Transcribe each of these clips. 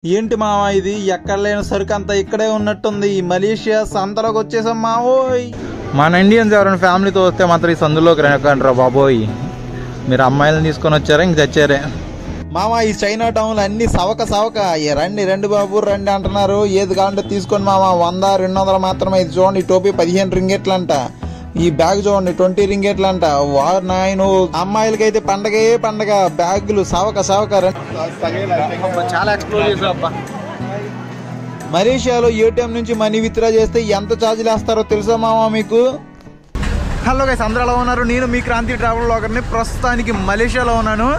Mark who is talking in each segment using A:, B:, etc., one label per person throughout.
A: ఏంటి మావా ఇది ఎక్కడ లేని సరుకు అంతా ఇక్కడే ఉన్నట్టుంది. ఈ మలేషియా సంతలోకి వచ్చేసాం మావోయ్. మన ఇండియన్స్ ఎవరైనా ఫ్యామిలీతో వస్తే మాత్రం ఈ సందులోకి రండి బాబోయ్. మీరు అమ్మాయిలను తీసుకొని వచ్చారా ఇంక తెచ్చారే మామ. ఈ చైనా టౌన్లో అన్ని సవక రండి రండి బాబు రండి అంటున్నారు. ఏది కావాలంటే తీసుకొని మామ. 100 200 మాత్రమే. ఇది చూడండి, ఈ టోపీ 15 రింగెట్లు అంట. ఈ బ్యాగ్ చూడండి 20 రింగెట్లు అంట. వారు నాయను, అమ్మాయిలకైతే పండగే పండగ. బ్యాగులు సవక చాలా ఎక్స్ప్లోర్ చేసా. మలేషియాలో ఏటీఎం నుంచి మనీ విత్డ్రా చేస్తే ఎంత ఛార్జీలు వేస్తారో తెలుసా మామ మీకు? హలో గైస్, అందరూ ఎలా ఉన్నారు? నేను మీ క్రాంతి ట్రావెల్ బ్లాగర్ని. ప్రస్తుతానికి మలేషియాలో ఉన్నాను.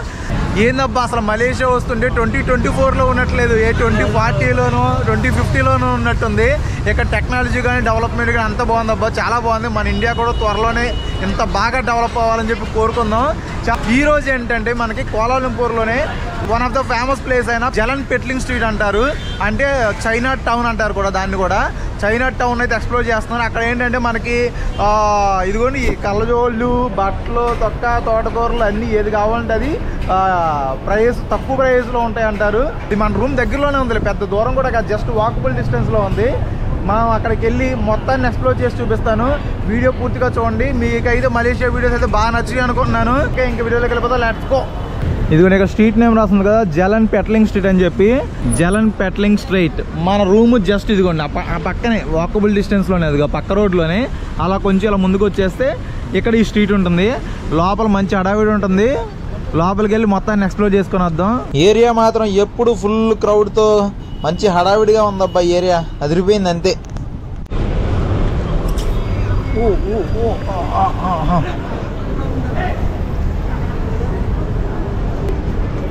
A: ఏందబ్బా అసలు మలేషియా వస్తుంటే 2024లో ఉన్నట్లేదు, 2040లోనో 2050లోనో ఉన్నట్టుంది. ఇక్కడ టెక్నాలజీ కానీ డెవలప్మెంట్ కానీ అంత బాగుందబ్బా, చాలా బాగుంది. మన ఇండియా కూడా త్వరలోనే ఇంత బాగా డెవలప్ అవ్వాలని చెప్పి కోరుకుందాం. ఈ రోజు ఏంటంటే మనకి కోలాలంపూర్లోనే one of the famous place అయిన జలన్ పెట్లింగ్ స్ట్రీట్ అంటారు, అంటే చైనా టౌన్ అంటారు కూడా దాన్ని కూడా. చైనా టౌన్ అయితే ఎక్స్ప్లోర్ చేస్తున్నారు. అక్కడ ఏంటంటే మనకి ఇదిగోండి ఈ కళ్ళజోళ్ళు, బట్టలు, తోటకూరలు అన్నీ ఏది కావాలంటే అది ప్రైస్ తక్కువ ప్రైస్లో ఉంటాయి అంటారు. ఇది మన రూమ్ దగ్గరలోనే ఉంది, పెద్ద దూరం కూడా కాదు, జస్ట్ వాకబుల్ డిస్టెన్స్లో ఉంది. మనం అక్కడికి వెళ్ళి మొత్తాన్ని ఎక్స్ప్లోర్ చేసి చూపిస్తాను. వీడియో పూర్తిగా చూడండి. మీకైతే మలేషియా వీడియోస్ అయితే బాగా నచ్చాయి అనుకుంటున్నాను. ఇంక వీడియోలోకి వెళ్ళిపోతా, లెట్స్ గో. ఇదిగోండి ఇక్కడ స్ట్రీట్ నేమ్ రాస్తుంది కదా, జలన్ పెట్లింగ్ స్ట్రీట్ అని చెప్పి. జలన్ పెట్లింగ్ స్ట్రీట్. మన రూమ్ జస్ట్ ఇదిగోండి ఆ పక్కనే వాకబుల్ డిస్టెన్స్లోనే, అదిగో పక్క రోడ్లోనే. అలా కొంచెం ఇలా ముందుకు వచ్చేస్తే ఇక్కడ ఈ స్ట్రీట్ ఉంటుంది. లోపల మంచి హడావిడి ఉంటుంది. లోపలికి వెళ్ళి మొత్తాన్ని ఎక్స్ప్లోర్ చేసుకొని వద్దాం. ఏరియా మాత్రం ఎప్పుడు ఫుల్ క్రౌడ్తో మంచి హడావిడిగా ఉందబ్బా. ఏరియా అదిరిపోయింది అంతే.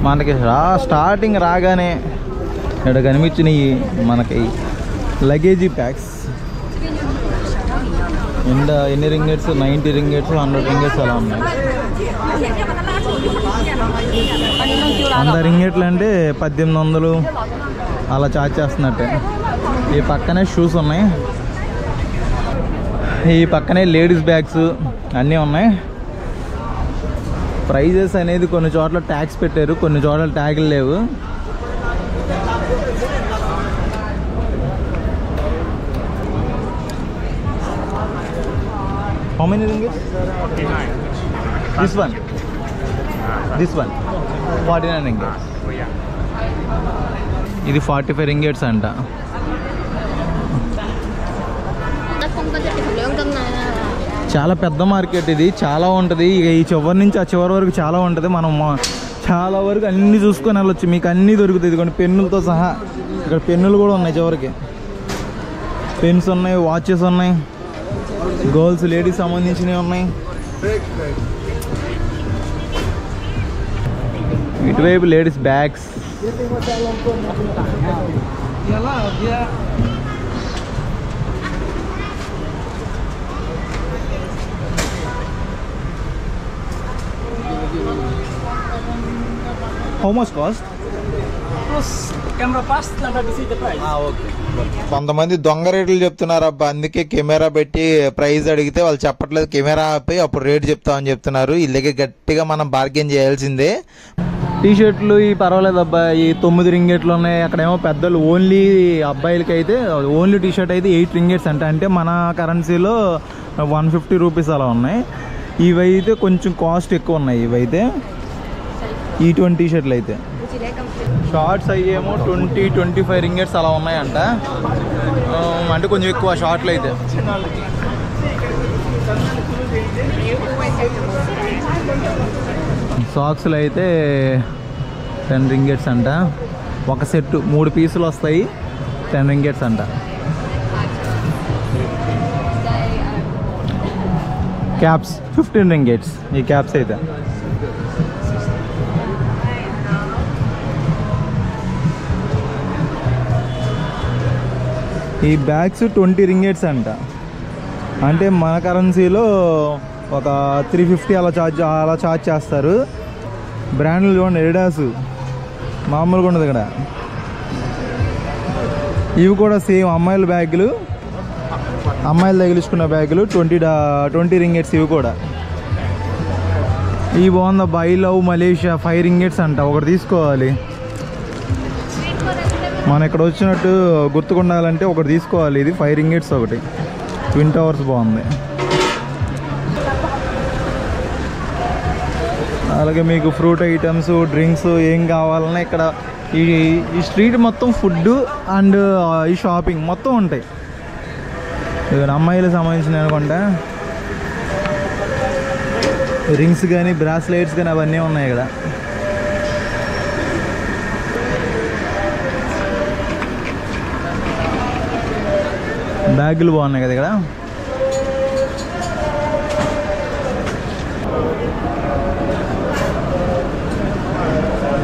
A: మనకి స్టార్టింగ్ రాగానే ఇక్కడ కనిపించినవి మనకి లగేజీ ప్యాక్స్. ఎన్ని రింగెట్స్? 90 రింగెట్స్, 100 రింగెట్స్ అలా ఉన్నాయి. 100 రింగెట్లు అంటే 1800 అలా ఛార్జ్ చేస్తున్నట్టే. ఈ పక్కనే షూస్ ఉన్నాయి, ఈ పక్కనే లేడీస్ బ్యాగ్స్ అన్నీ ఉన్నాయి. ప్రైజెస్ అనేది కొన్ని చోట్ల ట్యాక్స్ పెట్టారు, కొన్ని చోట్ల ట్యాగ్లు లేవు. How many ringgit? 49. This one 49 ringgit. ఇది 45 రింగెట్స్ అంట. చాలా పెద్ద మార్కెట్ ఇది, చాలా ఉంటుంది. ఇక ఈ చివరి నుంచి ఆ చివరి వరకు చాలా ఉంటుంది. మనం చాలా వరకు అన్నీ చూసుకొని వెళ్ళొచ్చు. మీకు అన్నీ దొరుకుతాయి. ఇదిగోండి పెన్నులతో సహా. ఇక్కడ పెన్నులు కూడా ఉన్నాయి, చివరికి పెన్స్ ఉన్నాయి, వాచెస్ ఉన్నాయి, గర్ల్స్ లేడీస్ సంబంధించినవి ఉన్నాయి. ఇటువైపు ladies bags. How much cost?
B: Camera pass, later to see the price.
A: Okay. కొంతమంది దొంగ రేట్లు చెప్తున్నారు అబ్బా, అందుకే కెమెరా పెట్టి ప్రైస్ అడిగితే వాళ్ళు చెప్పట్లేదు. కెమెరా ఆపి అప్పుడు రేట్ చెప్తామని చెప్తున్నారు. ఇళ్ళకి గట్టిగా మనం బార్గెన్ చేయాల్సిందే. టీ షర్ట్లు ఈ పర్వాలేదు అబ్బా, ఈ 9 రింగెట్లు ఉన్నాయి. అక్కడేమో పెద్దలు ఓన్లీ అబ్బాయిలకి అయితే ఓన్లీ టీ షర్ట్ అయితే 8 రింగెట్స్ అంటే మన కరెన్సీలో 150 రూపీస్ అలా ఉన్నాయి. ఇవైతే కొంచెం కాస్ట్ ఎక్కువ ఉన్నాయి. ఇవైతే ఈ 20 టీ షర్ట్లు అయితే. షార్ట్స్ అయ్యేమో 20-25 రింగెట్స్ అలా ఉన్నాయంట, అంటే కొంచెం ఎక్కువ షార్ట్లు అయితే. సాక్స్లు అయితే 10 రింగెట్స్ అంట. ఒక సెట్ 3 పీసులు వస్తాయి, 10 రింగెట్స్ అంట. క్యాప్స్ 15 రింగెట్స్ ఈ క్యాప్స్ అయితే. ఈ బ్యాగ్స్ 20 రింగెట్స్ అంట, అంటే మన కరెన్సీలో ఒక 350 అలా ఛార్జ్ చేస్తారు. బ్రాండ్లు చూడండి, ఎడిడాస్ మామూలుగా ఉండదు ఇక్కడ. ఇవి కూడా సేమ్ అమ్మాయిల బ్యాగులు, అమ్మాయిలు తగిలించుకున్న బ్యాగులు 20 రింగెట్స్. ఇవి కూడా ఈ బాగుందబ్బా, ఐ లవ్ మలేషియా 5 రింగెట్స్ అంట. ఒకటి తీసుకోవాలి. మనం ఇక్కడ వచ్చినట్టు గుర్తుకుండాలంటే ఒకటి తీసుకోవాలి. ఇది 5 రింగిట్స్ ఒకటి. ట్విన్ టవర్స్ బాగుంది. అలాగే మీకు ఫ్రూట్ ఐటమ్స్, డ్రింక్స్ ఏం కావాలన్నా ఇక్కడ ఈ స్ట్రీట్ మొత్తం ఫుడ్ అండ్ ఈ షాపింగ్ మొత్తం ఉంటాయి. అమ్మాయిలకు సంబంధించినవి అనుకుంటా. రింగ్స్ కానీ బ్రాస్లెట్స్ కానీ అవన్నీ ఉన్నాయి ఇక్కడ. బ్యాగులు బాగున్నాయి కదా ఇక్కడ.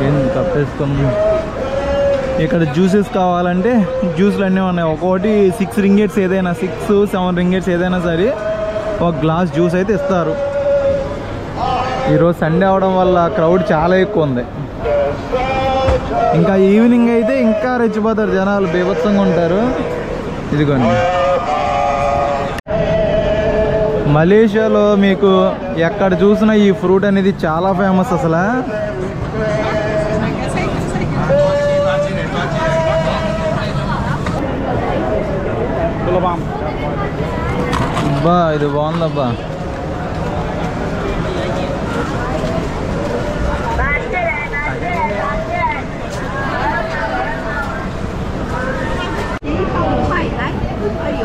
A: ఏం తప్పేసుకుంది. ఇక్కడ జ్యూసెస్ కావాలంటే జ్యూస్లు అన్నీ ఉన్నాయి. ఒక్కొక్కటి 6 రింగిట్స్, ఏదైనా 6-7 రింగిట్స్ ఏదైనా సరే ఒక గ్లాస్ జ్యూస్ అయితే ఇస్తారు. ఈరోజు సండే అవడం వల్ల క్రౌడ్ చాలా ఎక్కువ ఉంది. ఇంకా ఈవినింగ్ అయితే ఇంకా రెచ్చిపోతారు జనాలు, బీభత్సంగా ఉంటారు. ఇదిగోండి, మలేషియాలో మీకు ఎక్కడ చూసినా ఈ ఫ్రూట్ అనేది చాలా ఫేమస్. అసలు అబ్బా ఇది బాగుందబ్బా.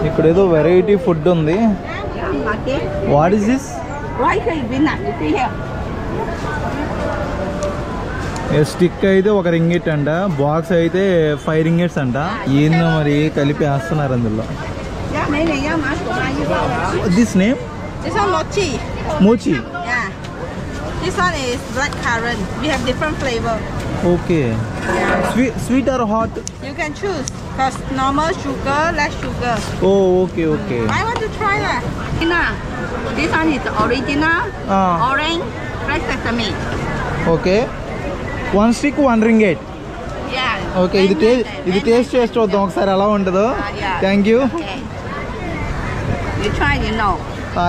A: ఇక్కడ ఏదో వెరైటీ ఫుడ్ ఉంది. What is this? స్టిక్ అయితే 1 రింగిట్ అంట, బాక్స్ అయితే 5 రింగిట్స్ అంట. ఏందో మరి కలిపి వేస్తున్నారు అందులో. This name?
C: This one mochi.
A: Mochi.
C: Yeah. This one is black currant. We have different flavor.
A: Okay.
C: Yeah.
A: Sweet or hot?
C: You can choose. Cause normal sugar, less sugar.
A: Oh, okay, okay.
C: I want to try that. This one is the original. Orange, fresh sesame.
A: Okay. 1 stick 1 ringgit.
C: Yeah.
A: Okay. ఇది taste చేసి చూద్దాం ఒకసారి ఎలా ఉంటుందో. Thank you.
C: Okay. You try, you know.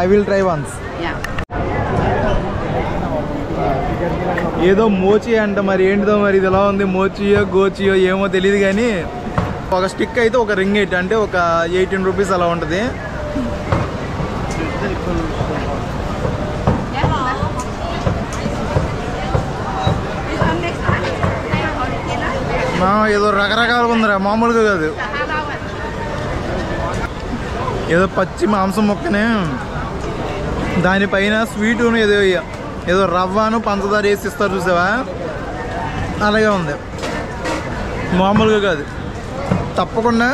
A: I will try once.
C: Yeah.
A: ఏదో మోచి అంట, మరి ఏంటిదో మరి ఇది ఎలా ఉంది. మోచియో గోచియో ఏమో తెలియదు కానీ ఒక స్టిక్ అయితే 1 రింగిట్ అంటే ఒక 18 రూపీస్ అలా ఉంటుంది. ఏదో రకరకాలుగా ఉందిరా, మామూలుగా కాదు. ఏదో పచ్చి మాంసం ముక్కనే, దానిపైన స్వీటును ఏదో రవ్వను పంచదార వేసి ఇస్తారు చూసావా, అలాగే ఉంది. మామూలుగా కాదు. తప్పకుండా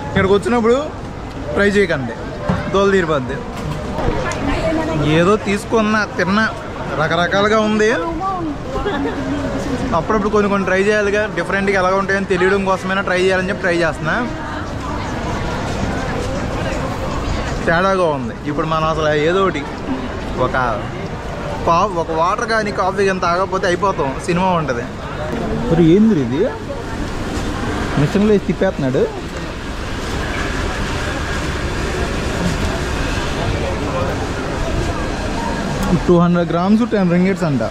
A: ఇక్కడికి వచ్చినప్పుడు ట్రై చేయకండి, దోలు తీరిపోద్ది. ఏదో తీసుకున్నా తిన్నా రకరకాలుగా ఉంది. అప్పుడప్పుడు కొన్ని ట్రై చేయాలిగా, డిఫరెంట్గా ఎలాగ ఉంటాయని తెలియడం కోసమైనా ట్రై చేయాలని చెప్పి ట్రై చేస్తున్నా. తేడాగా ఉంది. ఇప్పుడు మనం అసలు ఏదో ఒకటి ఒక వాటర్ కానీ కాఫీ కానీ తాగకపోతే అయిపోతాం, సినిమా ఉంటుంది. మరి ఏంది ఇది మిషన్లో వేసి తిప్పేస్తున్నాడు. $200 grams 10 ringgits అంట.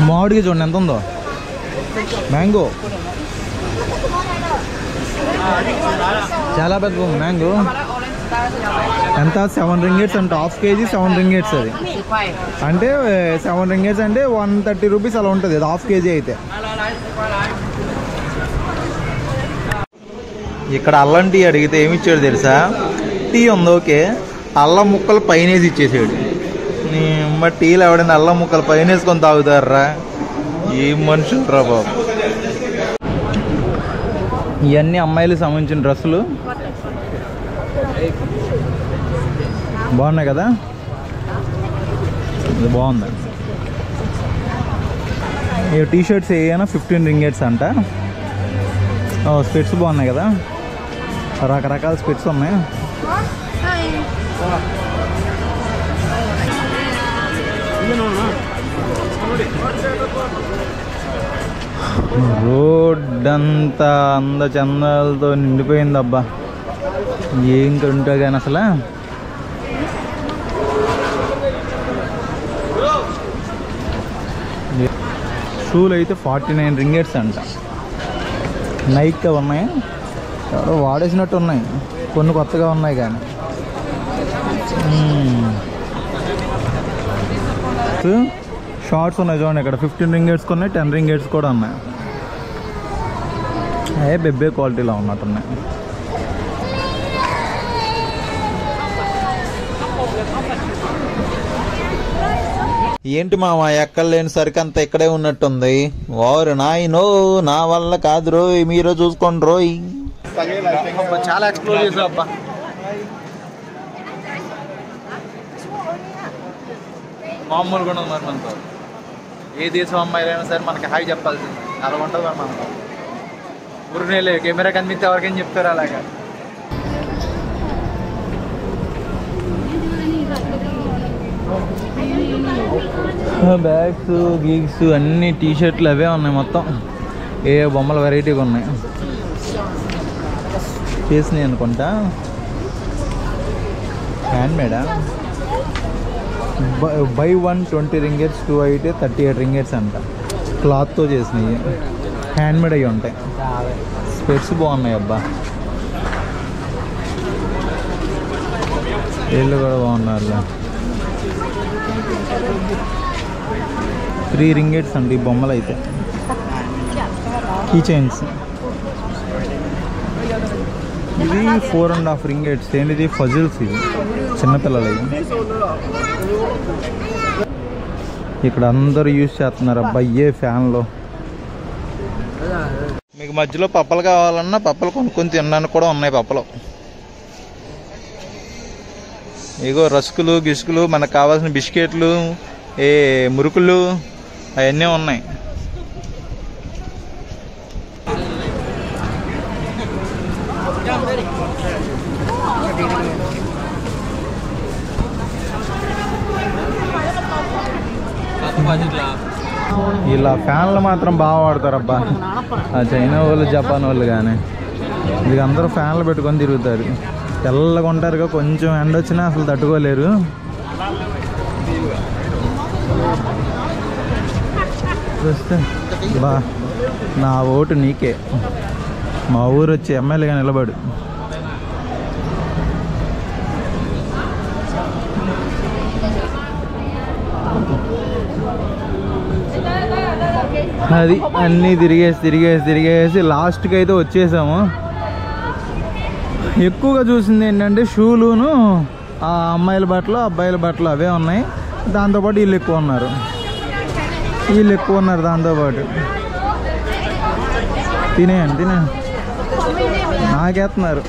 A: మామిడికి చూడండి ఎంత ఉందో. మ్యాంగో చాలా పెద్ద మ్యాంగో. ఎంత? 7 ringgits అంట. Half KG 7 ringgits. అది అంటే 7 ringgits అంటే 130 రూపీస్ అలా ఉంటుంది. అది హాఫ్ కేజీ అయితే. ఇక్కడ అల్లం టీ అడిగితే ఏమి ఇచ్చాడు తెలుసా? టీ ఉంది ఓకే, అల్లం ముక్కలు పైన వేసి ఇచ్చేసాడు. మరి టీలు ఎవడైనా అల్లం ముక్కలు పైన వేసుకొని తాగుతారా? ఏం మనుషులు రా బాబు. ఇవన్నీ అమ్మాయిలకు సంబంధించిన డ్రెస్సులు బాగున్నాయి కదా. ఇది బాగుంది. ఈ టీషర్ట్స్ ఏమైనా 15 ringgits అంట. స్పెట్స్ బాగున్నాయి కదా, రకరకాల స్పెట్స్ ఉన్నాయి. రోడ్ అంతా అందచందాలతో నిండిపోయింది అబ్బా. ఏం కొంటా కానీ అసలు. షూలు అయితే 49 ringgits అంట. నైక్గా ఉన్నాయి, ఎవరో వాడేసినట్టు ఉన్నాయి, కొన్ని కొత్తగా ఉన్నాయి కానీ. షార్ట్స్ ఉన్నాయి చూడండి, ఇక్కడ 15 రింగేట్స్ ఉన్నాయి, 10 రింగేట్స్ కూడా ఉన్నాయి. బెబ్బే క్వాలిటీలో ఉన్నట్టున్నాయి. ఏంటి మామ ఎక్కలేని సరికి అంతా ఇక్కడే ఉన్నట్టుంది. వారు నాయనో నా వల్ల కాదు రోయ్, మీరు చూసుకోండి రోయ్. చాలా ఎక్స్ప్లోర్ చేసాం అబ్బా. మామూలుగా ఉండదు మరి మనతో. ఏ దేశం అమ్మాయిలైనా సరే మనకి హాయ్ చెప్పాల్సింది, అలా ఉంటుంది మరి మనతో. ఊరినేలే కెమెరా కనిపిస్తే ఎవరికైనా చెప్తారు అలాగా. బ్యాగ్స్ గీగ్స్ అన్ని టీషర్ట్లు అవే ఉన్నాయి మొత్తం. ఏ బొమ్మల వెరైటీగా ఉన్నాయి, చేసినాయి అనుకుంటా. హ్యాండ్మేడా? బై 1 20 రింగేట్స్, 2 అయితే 38 రింగేట్స్ అంట. క్లాత్తో చేసినాయి, హ్యాండ్మేడ్ అవి ఉంటాయి. స్పెట్స్ బాగున్నాయి అబ్బా, వీళ్ళు కూడా బాగున్నారు. 3 రింగేట్స్ అండి ఈ బొమ్మలు అయితే. కీ చైన్స్ ఇది 4.5 రింగేట్స్. ఏంటిది? ఫజిల్స్ ఇవి, చిన్నపిల్లలు. ఇక్కడ అందరూ యూజ్ చేస్తున్నారు అబ్బా ఏ ఫ్యాన్లో. మీకు మధ్యలో పప్పలు కావాలన్నా పప్పలు కొనుక్కొని తినడానికి కూడా ఉన్నాయి పప్పలు. ఇగో రస్కులు గిసుకులు, మనకు కావాల్సిన బిస్కెట్లు, ఏ మురుకులు అవన్నీ ఉన్నాయి. ఇలా ఫ్యాన్లు మాత్రం బాగా వాడతారు అబ్బా ఆ చైనా వాళ్ళు, జపాన్ వాళ్ళు. కానీ ఇది అందరూ ఫ్యాన్లు పెట్టుకొని తిరుగుతారు. తెల్లగా ఉంటారుగా, కొంచెం ఎండ వచ్చినా అసలు తట్టుకోలేరు. చూస్తే బా నా ఓటు నీకే, మా ఊరు వచ్చి ఎమ్మెల్యేగా నిలబడు. అది అన్నీ తిరిగేసి లాస్ట్కి అయితే వచ్చేసాము. ఎక్కువగా చూసింది ఏంటంటే షూలును, ఆ అమ్మాయిల బట్టలు అబ్బాయిల బట్టలు అవే ఉన్నాయి. దాంతోపాటు వీళ్ళు ఎక్కువ ఉన్నారు దాంతోపాటు. తినేయండి నాకేస్తున్నారు.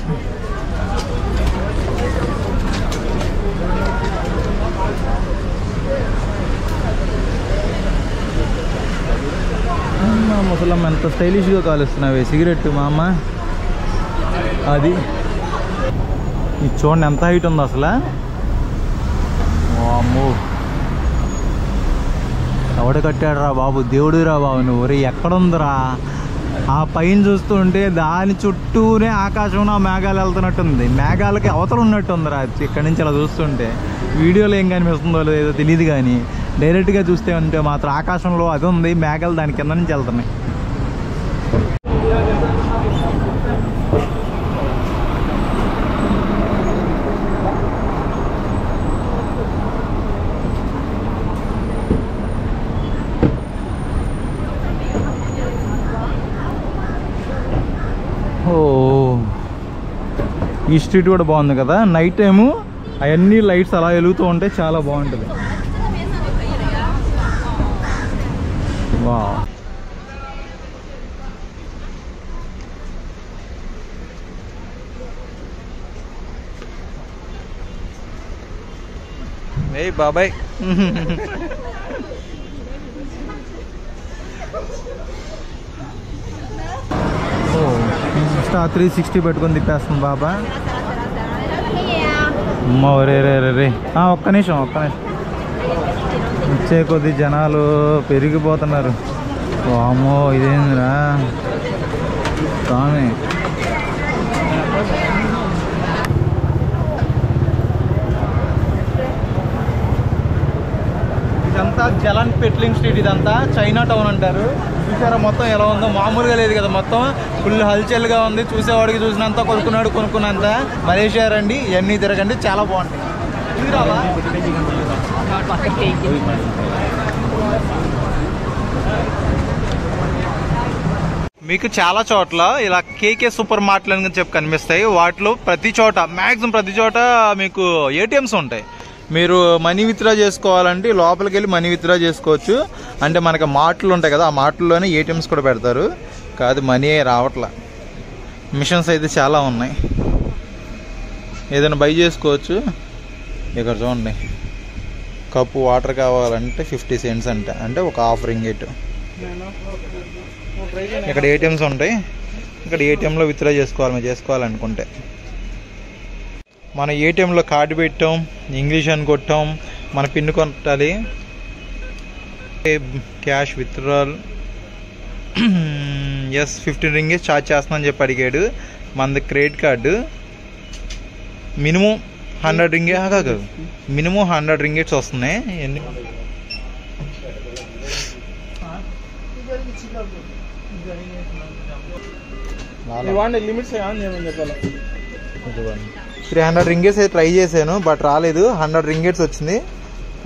A: ముసలమ్మ ఎంత స్టైలిష్గా కాలుస్తున్నావే సిగరెట్ మా అమ్మ. అది ఇది చూడండి ఎంత హైట్ ఉంది అసలు. అమ్మో ఎవడ కట్టాడు రా బాబు, దేవుడు రా బాబు నువ్వు. రే ఎక్కడుందిరా? ఆ పైన చూస్తుంటే దాని చుట్టూనే ఆకాశంలో మేఘాలు వెళ్తున్నట్టుంది. మేఘాలకి అవతల ఉన్నట్టుందిరా ఇక్కడి నుంచి అలా చూస్తుంటే. వీడియోలో ఏం కనిపిస్తుందో లేదో తెలియదు, కానీ డైరెక్ట్గా చూస్తే ఉంటే మాత్రం ఆకాశంలో అది ఉంది, మేఘాలు దాని కింద నుంచి వెళ్తున్నాయి. ఈ స్ట్రీట్ కూడా బాగుంది కదా, నైట్ టైము అవన్నీ లైట్స్ అలా వెలుగుతూ ఉంటే చాలా బాగుంటుంది. వావ్. ఏయ్ బాబాయ్ ఇన్స్టా 360 పెట్టుకొని తిప్పేస్తుంది బాబా. అమ్మో రే రే రే రే ఒక్క నిమిషం వచ్చే కొద్ది జనాలు పెరిగిపోతున్నారు. అమ్మో ఇదేందిరా స్వామి. ఇదంతా జలాన్ పెట్లింగ్ స్ట్రీట్, ఇదంతా చైనా టౌన్ అంటారు. చూసారా మొత్తం ఎలా ఉందో, మామూలుగా లేదు కదా, మొత్తం ఫుల్ హల్చల్గా ఉంది. చూసేవాడికి చూసినంత, కొనుక్కున్నంత. మలేషియా రండి, ఇవన్నీ తిరగండి, చాలా బాగుంటాయి. మీకు చాలా చోట్ల ఇలా కేకే సూపర్ మార్ట్లు అని చెప్పి కనిపిస్తాయి. వాటిలో ప్రతి చోట, మ్యాక్సిమం ప్రతి చోట మీకు ఏటీఎంస్ ఉంటాయి. మీరు మనీ విత్డ్రా చేసుకోవాలంటే లోపలికి వెళ్ళి మనీ విత్డ్రా చేసుకోవచ్చు. అంటే మనకి మార్ట్లు ఉంటాయి కదా, ఆ మార్ట్లలోనే ఏటీఎంస్ కూడా పెడతారు. కాదు మనీ రావట్లా. మిషన్స్ అయితే చాలా ఉన్నాయి, ఏదైనా బై చేసుకోవచ్చు. ఇక్కడ చూడండి, కప్పు వాటర్ కావాలంటే 50 సెంట్స్ అంటే ఒక ½ రింగిట్. ఇక్కడ ఏటీఎంస్ ఉంటాయి, ఇక్కడ ఏటీఎంలో విత్డ్రా చేసుకోవాలి మీరు చేసుకోవాలనుకుంటే. మన ఏటీఎంలో కార్డు పెట్టాం, ఇంగ్లీష్ అని కొట్టాం, మన పిన్ కొట్టాలి. Cash withdrawal is 15 ringgits charge చేస్తున్నాను చెప్పి అడిగాడు. మనది క్రెడిట్ కార్డు. మినిమం 100 రింగిట్స్ కాదు, మినిమం 100 రింగిట్స్ వస్తున్నాయి. ఎన్ని
B: లిమిట్స్
A: 300 రింగిట్స్ అయితే ట్రై చేశాను, బట్ రాలేదు. 100 రింగిట్స్ వచ్చింది,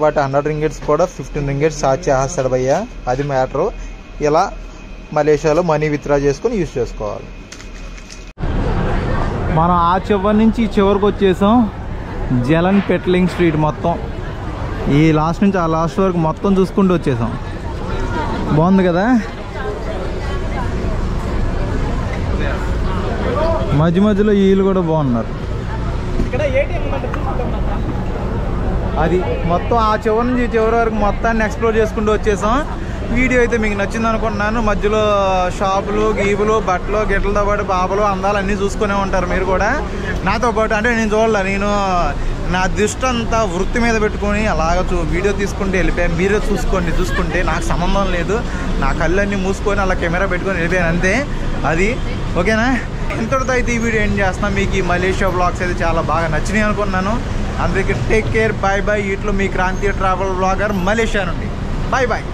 A: బట్ 100 రింగిట్స్ కూడా 15 రింగిట్స్ ఛార్జ్ చేస్తాడు భయ్యా. అది మ్యాటరు. ఇలా మలేషియాలో మనీ విత్డ్రా చేసుకొని యూజ్ చేసుకోవాలి. మనం ఆ చివరి నుంచి ఈ చివరికి వచ్చేసాం. జలన్ పెట్లింగ్ స్ట్రీట్ మొత్తం, ఈ లాస్ట్ నుంచి ఆ లాస్ట్ వరకు మొత్తం చూసుకుంటూ వచ్చేసాం. బాగుంది కదా. మధ్య మధ్యలో వీళ్ళు కూడా బాగున్నారు. అది మొత్తం ఆ చివరి నుంచి చివరి వరకు మొత్తాన్ని ఎక్స్ప్లోర్ చేసుకుంటూ వచ్చేసాం. వీడియో అయితే మీకు నచ్చింది అనుకుంటున్నాను. మధ్యలో షాపులు, గీపులు, బట్టలు, గిట్టలతో పాటు పాపలు, అందాలు అన్నీ చూసుకునే ఉంటారు మీరు కూడా నాతో పాటు. అంటే నేను చూడలే, నేను నా దృష్టి అంతా వృత్తి మీద పెట్టుకొని అలాగ వీడియో తీసుకుంటే వెళ్ళిపోయాను. మీరే చూసుకుంటే నాకు సంబంధం లేదు. నా కళ్ళన్నీ మూసుకొని అలా కెమెరా పెట్టుకొని వెళ్ళిపోయాను అంతే. అది ఓకేనా. ఇంతటితో అయితే ఈ వీడియో ఎండ్ చేస్తున్నాను. మీకు ఈ మలేషియా బ్లాగ్స్ అయితే చాలా బాగా నచ్చినాయి అనుకున్నాను. అందరికీ టేక్ కేర్, బాయ్ బాయ్. ఇట్లో మీ క్రాంతి ట్రావెల్ బ్లాగర్ మలేషియా నుండి. Bye bye.